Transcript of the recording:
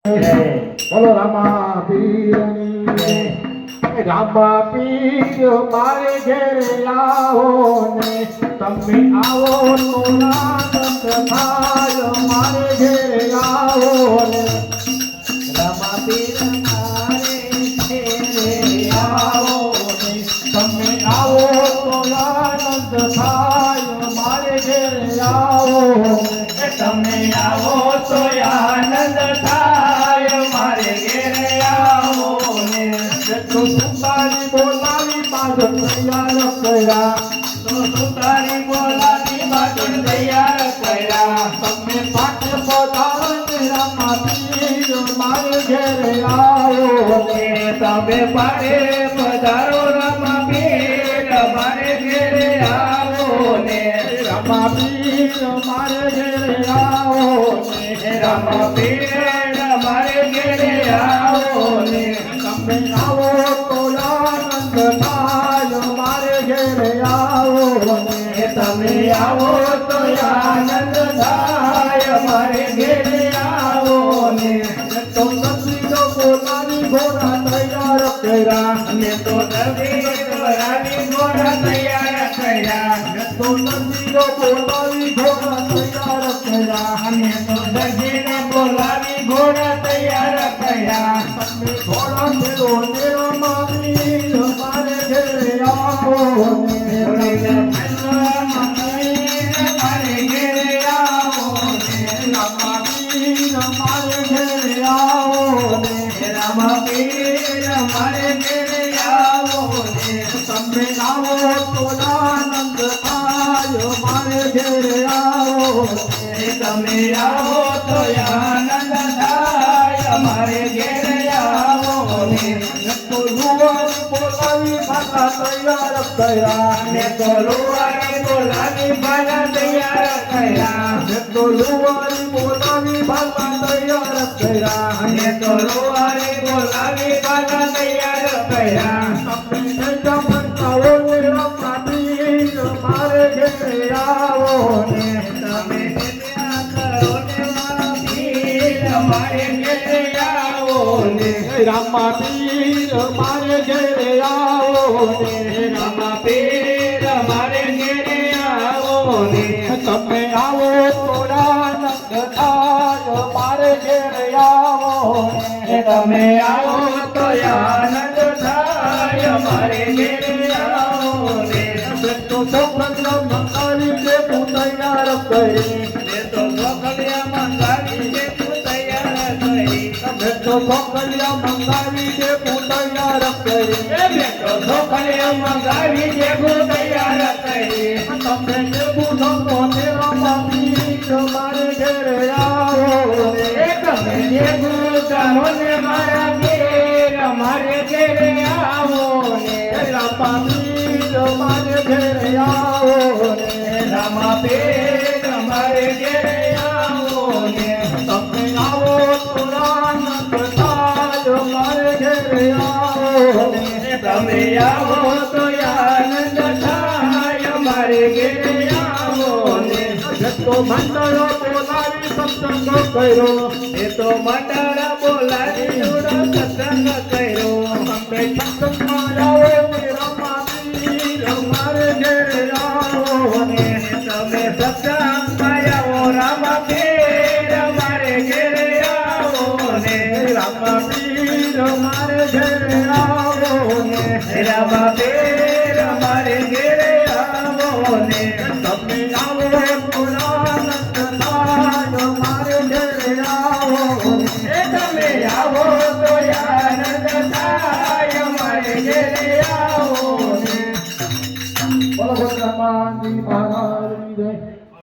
બોલો રામા પીરની રામા પીર મારે ઘેરે આવો ને તમે આવો તો નાનક થાય મારે ઘેરે આવો ને રામા પીર મારે ઘેરે આવો ને તમે આવો તો આનંદ થાય મારે ઘેરે આવો તમે આવો તો આનંદ થાય મારે ઘેરે આવો ને તો સુતારી બોલાવી બાજુ તૈયાર કર્યા તો સુતારી બોલાવી બાજુ તૈયાર કર્યા તમે પાઠ પધારો રામા પીર મારે ઘેરે આવો ને તમે પાડે પધારો રામા પીર મારે ઘેરે આવો ને રામા પીર મારે ઘેરે આવો રામા પીર મારે ઘેરે આવો ને તમે આવો તો આનંદ થાય મારે ઘેરે આવો તમે આવો તો આનંદ થાય મારે ઘેરે આવો ને તો નસીનો બોલાવી ઘોડા તૈયાર કર્યા અને તો નદી રાની ઘોડા તૈયાર કર્યા તો નસીનો બોલાવી ઘોડા તૈયાર કર્યા અને તો દજીને બોલાવી ઘોડા તૈયાર કર્યા તમે ઘોડા મેળો મેળો મારી મારે ઘેરે આવો મારે ઘેરે આવો રામા પીર મારે ઘેરે આવો રામા પીર મારે ઘેરે આવો તમે આવો તો આનંદ થાય મારે ઘેરે આવો તમે આવો તો આનંદ થાય મારે ઘેરે આવો તો લુવાર બોલાવી ભાષા તૈયાર કર્યા ને તો લુવારી બોલાવી બાલા તૈયાર કર્યા તો લુવારી બોલાવી ભાષા તૈયાર કર્યા ને તો લુવારી બોલાવી બાલા તૈયાર કર્યા તમે જમણતાઓ રામા પીર મારે ઘેરે આવો તમે કરો ને પીર મારે ઘેરે આવો ને રામા પીર મારે ઘેરે આવો રામા પીર મારે ઘેરે આવો ને તમે આવો તો આનંદ થાય મારે ઘેરે આવો તમે આવો તો આનંદ થાય મારે ઘેરે આવો ને તો સફળ મંગાવી દે હું તૈયાર કરી તો ગોખલિયા મંગાવી દે તું તૈયાર કરી તો સફળિયા મંગાવી દે હું તૈયાર કરી તો ગોખલિયા મંગાવી દે તું તૈયાર કરી તમે જેવું ધમો રામા પીર મારે ઘેરે આવો તમે જે ગુજારો ને મારા ઘેર મારે ઘેરે આવો ને રામા પીર મારે ઘેરે આવો રામા પીર મારે ઘેરે આવો ને તમે આવો તો આનંદ થાય મારે ઘેરે આવો તમે આવો તો આનંદ થાય મારે ઘેરે આવો ને તો મંડળ બોલાવી સત્સંગ કર્યો એ તો મંડળ બોલાવી જોડો સત્સંગ કર્યો તમે સત્સંગમાં આવો રામા પીર મારે ઘેરે આવો તમે સત્સંગમાં આવો રામા પીર મારે ઘેરે આવો ને રામા પીર મારે ઘેરે આવો રામા પીર